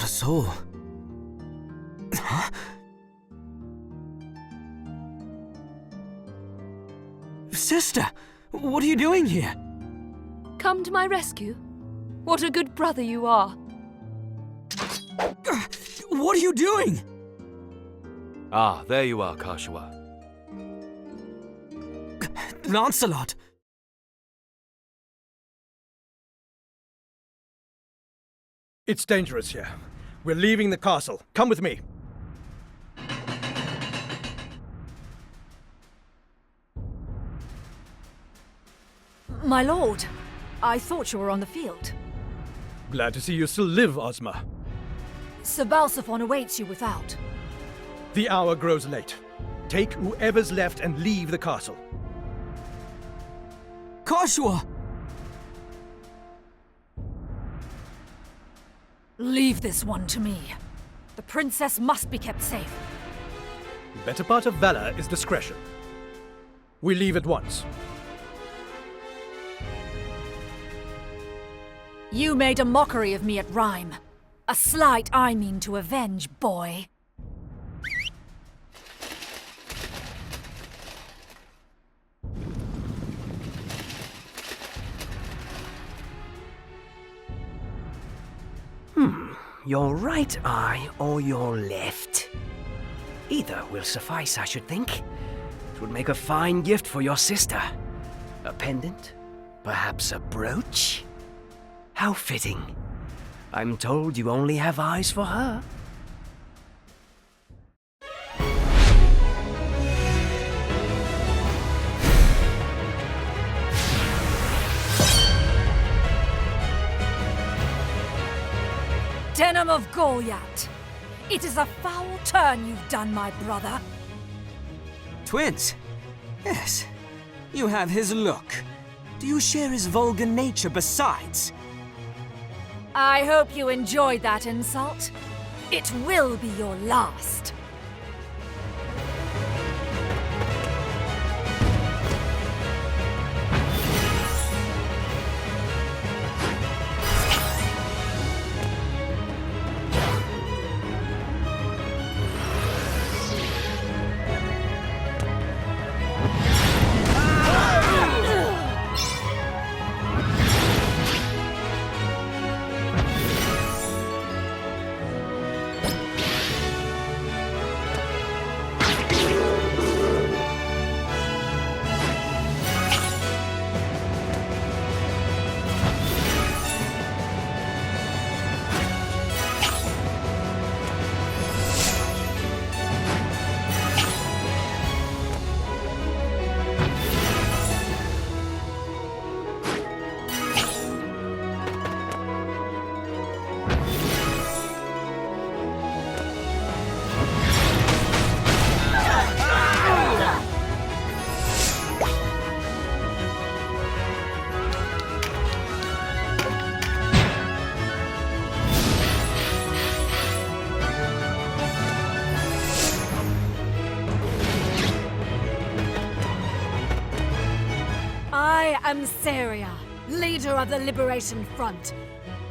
Not a soul. Huh? Sister, what are you doing here? Come to my rescue? What a good brother you are. What are you doing? Ah, there you are, Kashua. Lancelot! It's dangerous here. We're leaving the castle. Come with me. My lord, I thought you were on the field. Glad to see you still live, Ozma. Sir Balsaphon awaits you without. The hour grows late. Take whoever's left and leave the castle. Kashua! Leave this one to me. The princess must be kept safe. The better part of valor is discretion. We leave at once. You made a mockery of me at Rhyme. A slight I mean to avenge, boy. Your right eye or your left? Either will suffice, I should think. It would make a fine gift for your sister. A pendant? Perhaps a brooch? How fitting. I'm told you only have eyes for her. Denim of Goliath! It is a foul turn you've done, my brother. Twins? Yes. You have his look. Do you share his vulgar nature besides? I hope you enjoyed that insult. It will be your last. I am Saria, leader of the Liberation Front.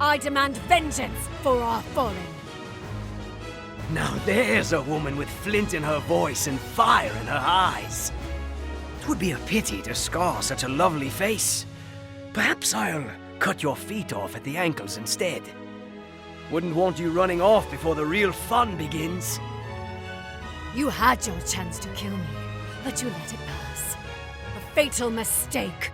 I demand vengeance for our fallen. Now there's a woman with flint in her voice and fire in her eyes. It would be a pity to scar such a lovely face. Perhaps I'll cut your feet off at the ankles instead. Wouldn't want you running off before the real fun begins. You had your chance to kill me, but you let it pass. A fatal mistake.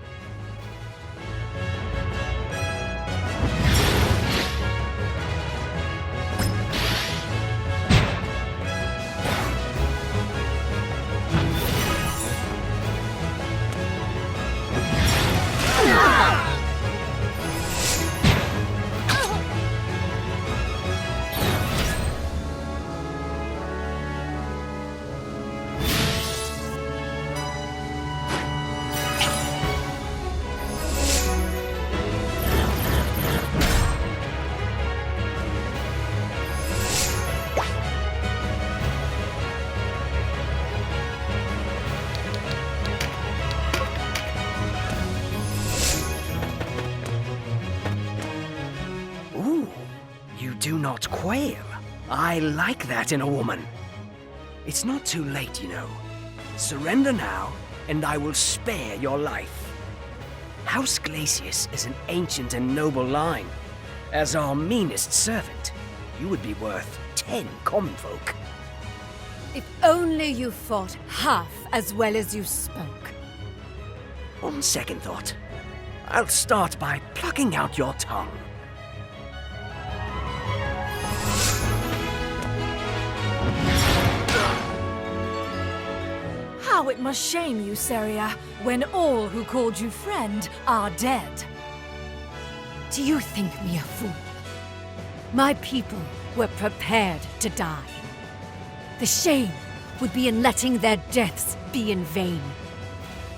do not quail. I like that in a woman. It's not too late, you know. Surrender now, and I will spare your life. House Glacius is an ancient and noble line. As our meanest servant, you would be worth 10 common folk. If only you fought half as well as you spoke. On second thought, I'll start by plucking out your tongue. How it must shame you, Seria, when all who called you friend are dead. Do you think me a fool? My people were prepared to die. The shame would be in letting their deaths be in vain.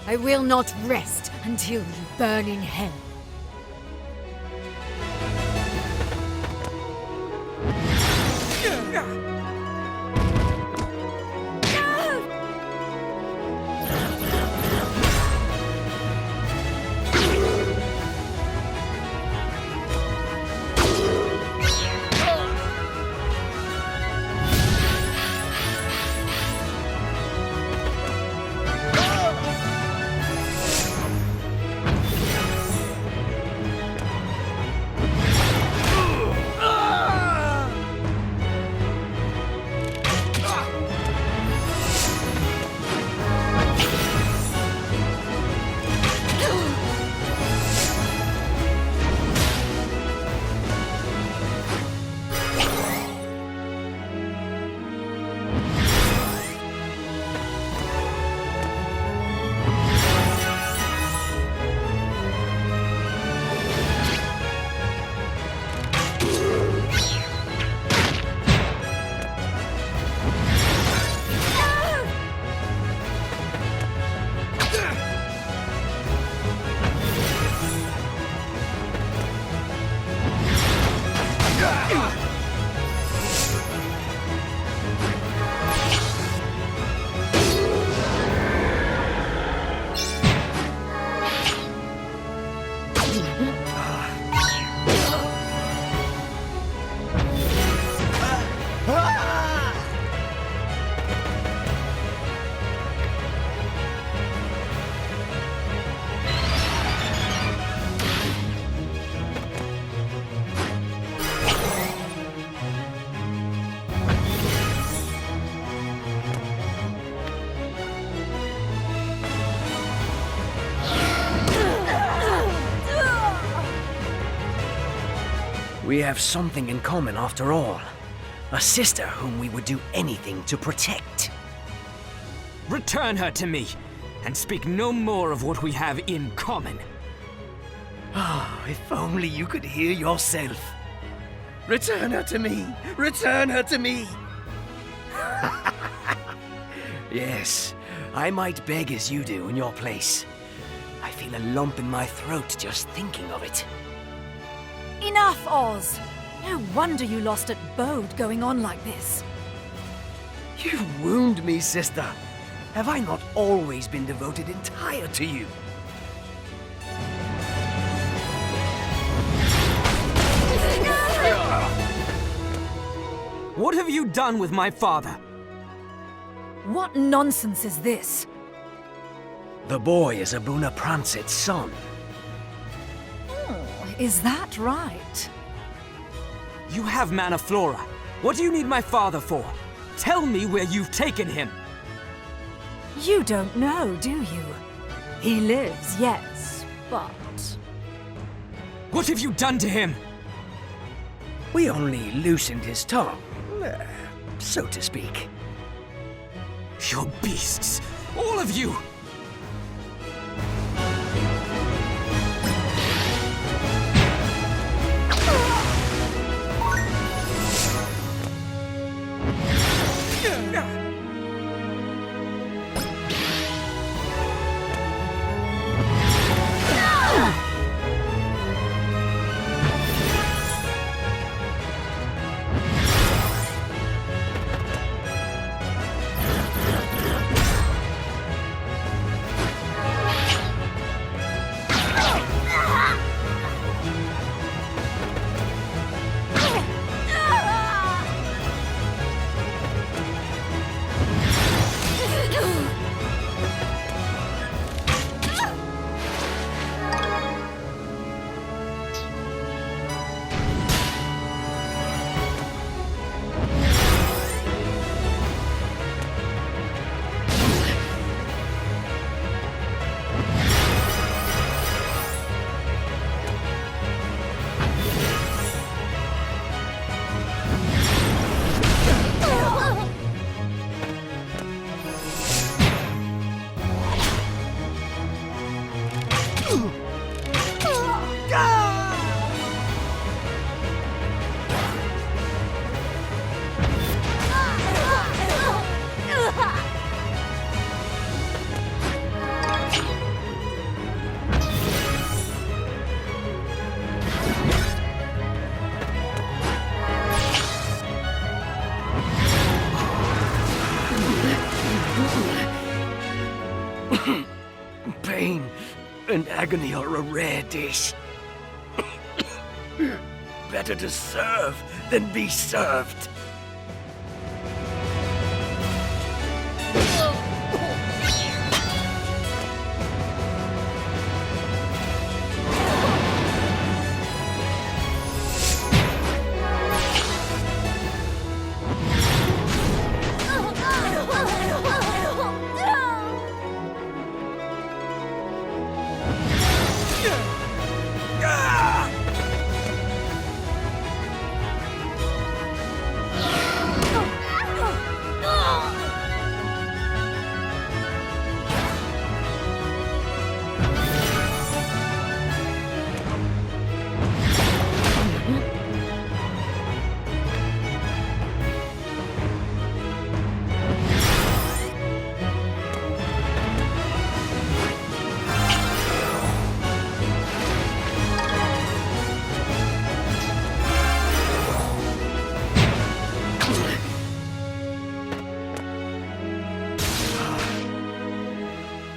I will not rest until you burn in hell. We have something in common after all. A sister whom we would do anything to protect. Return her to me, and speak no more of what we have in common. Ah, if only you could hear yourself. Return her to me! Return her to me! Yes, I might beg as you do in your place. I feel a lump in my throat just thinking of it. Enough, Oz! No wonder you lost at Bode going on like this. You wound me, sister. Have I not always been devoted entire to you? What have you done with my father? What nonsense is this? The boy is Abuna Pransit's son. Is that right? You have Mana Flora. What do you need my father for? Tell me where you've taken him. You don't know, do you? He lives, yes, but... What have you done to him? We only loosened his tongue, so to speak. You're beasts, all of you! agony are a rare dish. Better to serve than be served.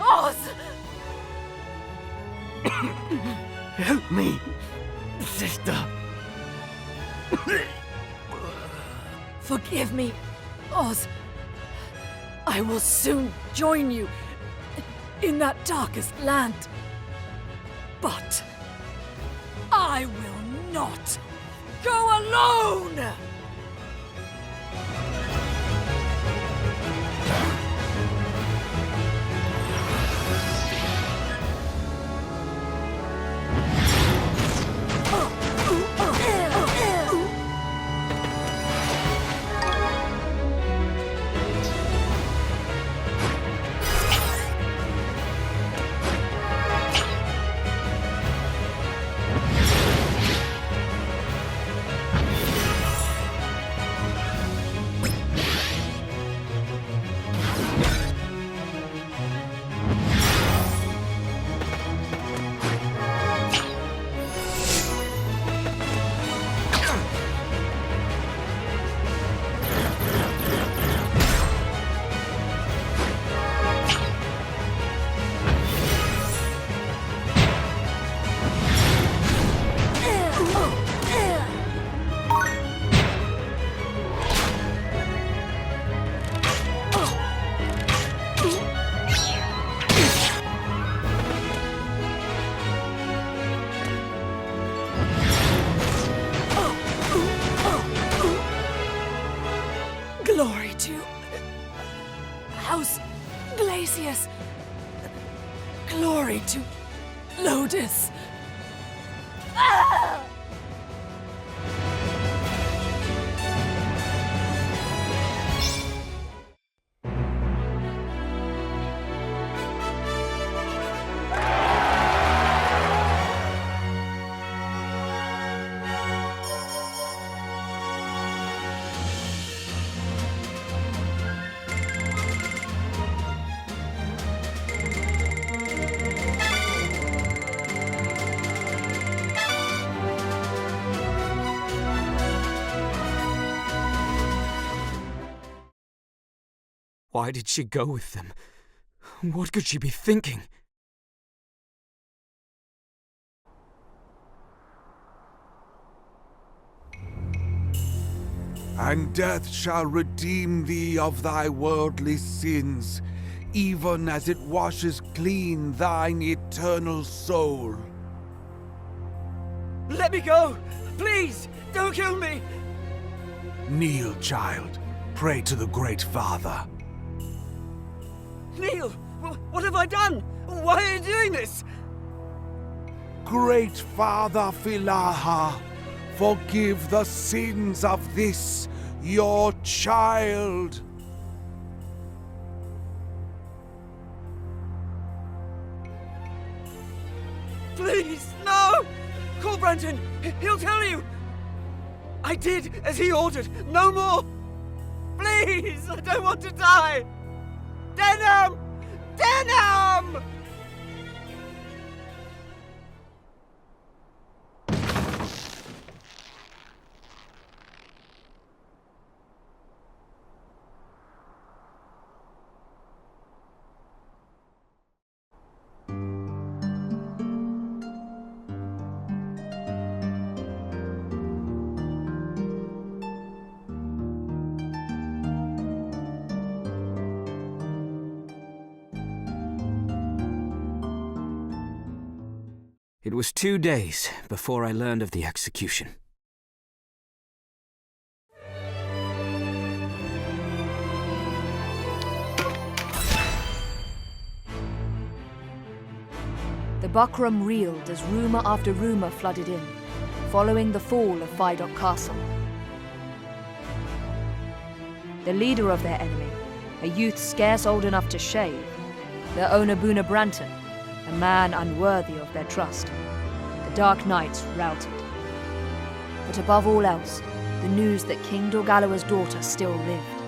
Oz! Help me, sister. Forgive me, Oz. I will soon join you in that darkest land. But I will not go alone! Glory to House Glacius. Glory to Lodis. Ah! Why did she go with them? What could she be thinking? And death shall redeem thee of thy worldly sins, even as it washes clean thine eternal soul. Let me go! Please, don't kill me! Kneel, child. Pray to the Great Father. Neil, what have I done? Why are you doing this? Great Father Philaha, forgive the sins of this, your child. Please, no! Call Branton! He'll tell you! I did as he ordered, no more! Please, I don't want to die! Denham! Denham! It was 2 days before I learned of the execution. The Buckram reeled as rumour after rumour flooded in, following the fall of Fidok Castle. The leader of their enemy, a youth scarce old enough to shave, their owner Boona Branton, a man unworthy of their trust, the Dark Knights routed. But above all else, the news that King Dorgalawa's daughter still lived.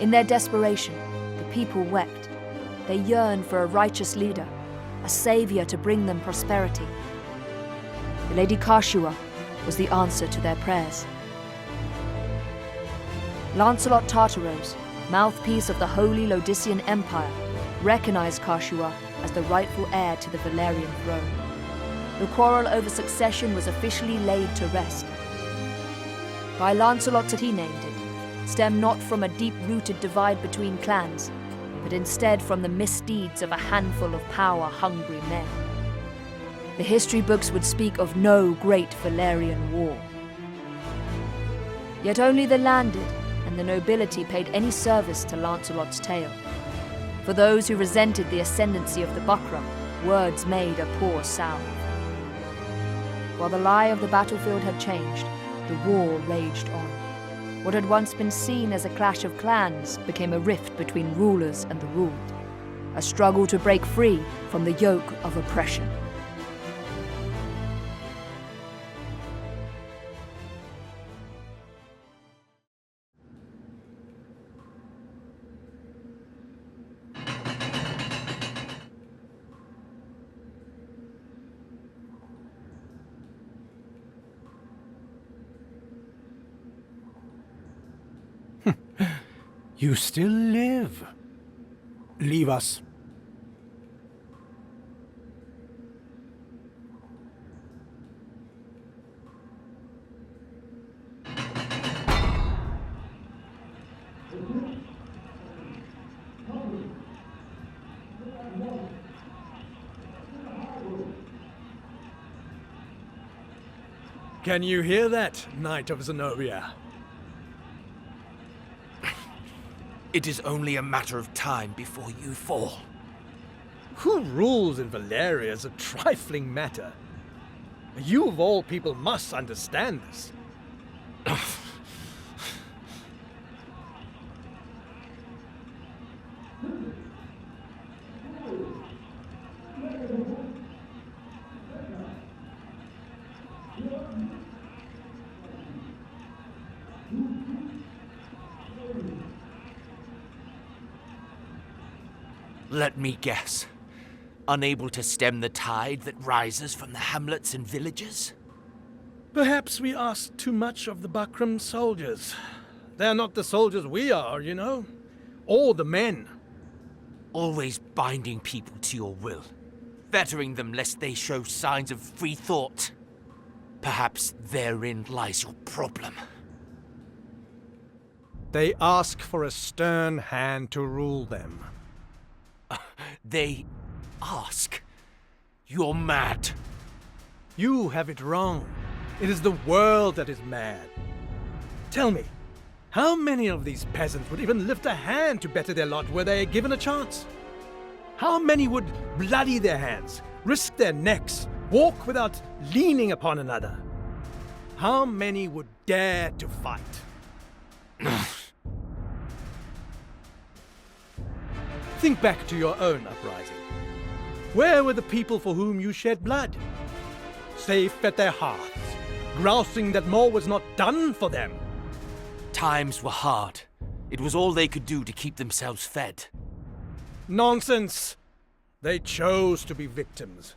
In their desperation, the people wept. They yearned for a righteous leader, a saviour to bring them prosperity. The Lady Karshua was the answer to their prayers. Lancelot Tartaros, mouthpiece of the Holy Lodician Empire, recognized Karshua as the rightful heir to the Valerian throne. The quarrel over succession was officially laid to rest. By Lancelot as he named it, stemmed not from a deep-rooted divide between clans, but instead from the misdeeds of a handful of power-hungry men. The history books would speak of no great Valerian war. Yet only the landed and the nobility paid any service to Lancelot's tale. For those who resented the ascendancy of the Buckram, words made a poor salve. While the lie of the battlefield had changed, the war raged on. What had once been seen as a clash of clans became a rift between rulers and the ruled, a struggle to break free from the yoke of oppression. You still live. Leave us. Can you hear that, Knight of Zenobia? It is only a matter of time before you fall. Who rules in Valeria is a trifling matter. You of all people must understand this. Let me guess. Unable to stem the tide that rises from the hamlets and villages? Perhaps we ask too much of the Buckram soldiers. They're not the soldiers we are, you know. Or the men. Always binding people to your will, fettering them lest they show signs of free thought. Perhaps therein lies your problem. They ask for a stern hand to rule them. They ask? You're mad. You have it wrong. It is the world that is mad. Tell me, how many of these peasants would even lift a hand to better their lot were they given a chance? How many would bloody their hands, risk their necks, walk without leaning upon another? How many would dare to fight? Think back to your own uprising. Where were the people for whom you shed blood? Safe at their hearths, grousing that more was not done for them. Times were hard. It was all they could do to keep themselves fed. Nonsense! They chose to be victims.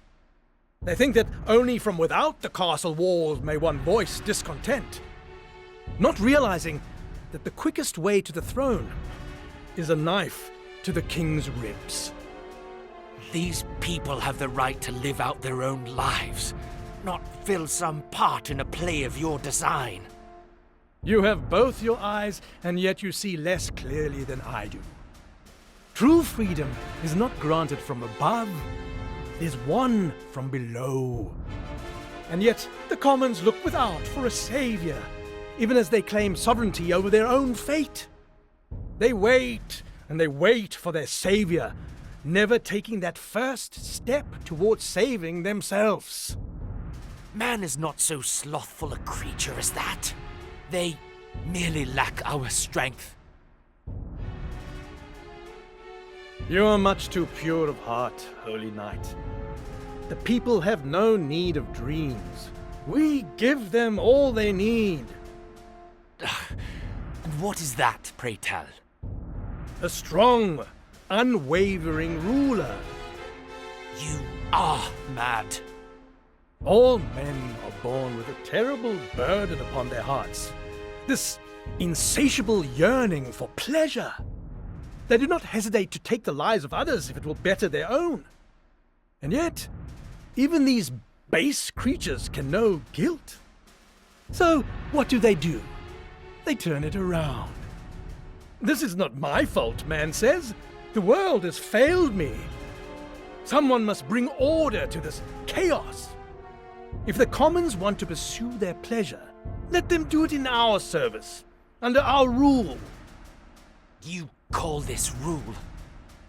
They think that only from without the castle walls may one voice discontent, not realizing that the quickest way to the throne is a knife to the king's ribs. These people have the right to live out their own lives, not fill some part in a play of your design. You have both your eyes, and yet you see less clearly than I do. True freedom is not granted from above. There's one from below. And yet the commons look without for a savior, even as they claim sovereignty over their own fate. They wait and they wait for their savior, never taking that first step towards saving themselves. Man is not so slothful a creature as that. They merely lack our strength. You are much too pure of heart, Holy Knight. The people have no need of dreams. We give them all they need. And what is that, pray tell? A strong, unwavering ruler. You are mad. All men are born with a terrible burden upon their hearts. This insatiable yearning for pleasure. They do not hesitate to take the lives of others if it will better their own. And yet, even these base creatures can know guilt. So, what do? They turn it around. This is not my fault, man says. The world has failed me. Someone must bring order to this chaos. If the commons want to pursue their pleasure, let them do it in our service, under our rule. You call this rule?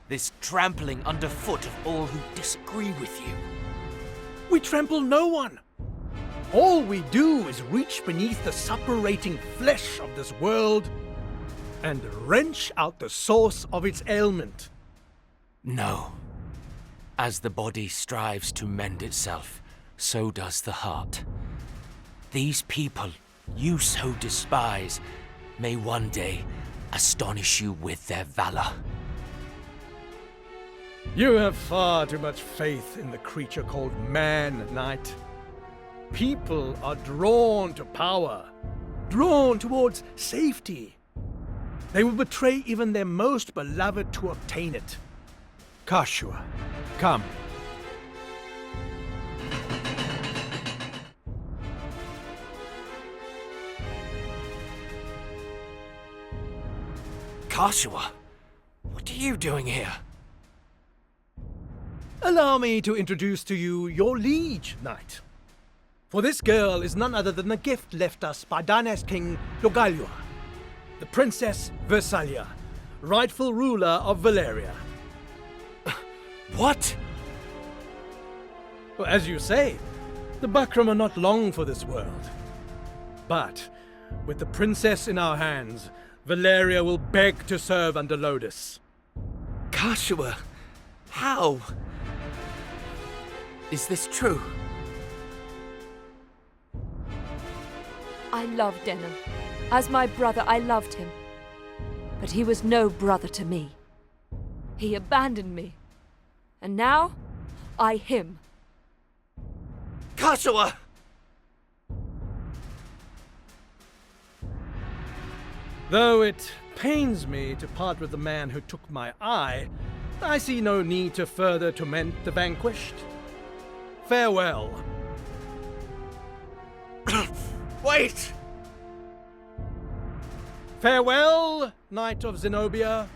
This trampling underfoot of all who disagree with you? We trample no one. All we do is reach beneath the suppurating flesh of this world and wrench out the source of its ailment. No. As the body strives to mend itself, so does the heart. These people you so despise may one day astonish you with their valor. You have far too much faith in the creature called man, Knight. People are drawn to power, drawn towards safety. They will betray even their most beloved to obtain it. Kashua, come. Kashua, what are you doing here? Allow me to introduce to you your liege, Knight. For this girl is none other than the gift left us by Dynast King Dogalua, the Princess Versalia, rightful ruler of Valeria. What? Well, as you say, the Bakram are not long for this world. But with the princess in our hands, Valeria will beg to serve under Lodis. Kashua, how? Is this true? I loved Denon. As my brother, I loved him. But he was no brother to me. He abandoned me. And now, I him. Kashua! Though it pains me to part with the man who took my eye, I see no need to further torment the vanquished. Farewell. Wait! Farewell, Knight of Zenobia.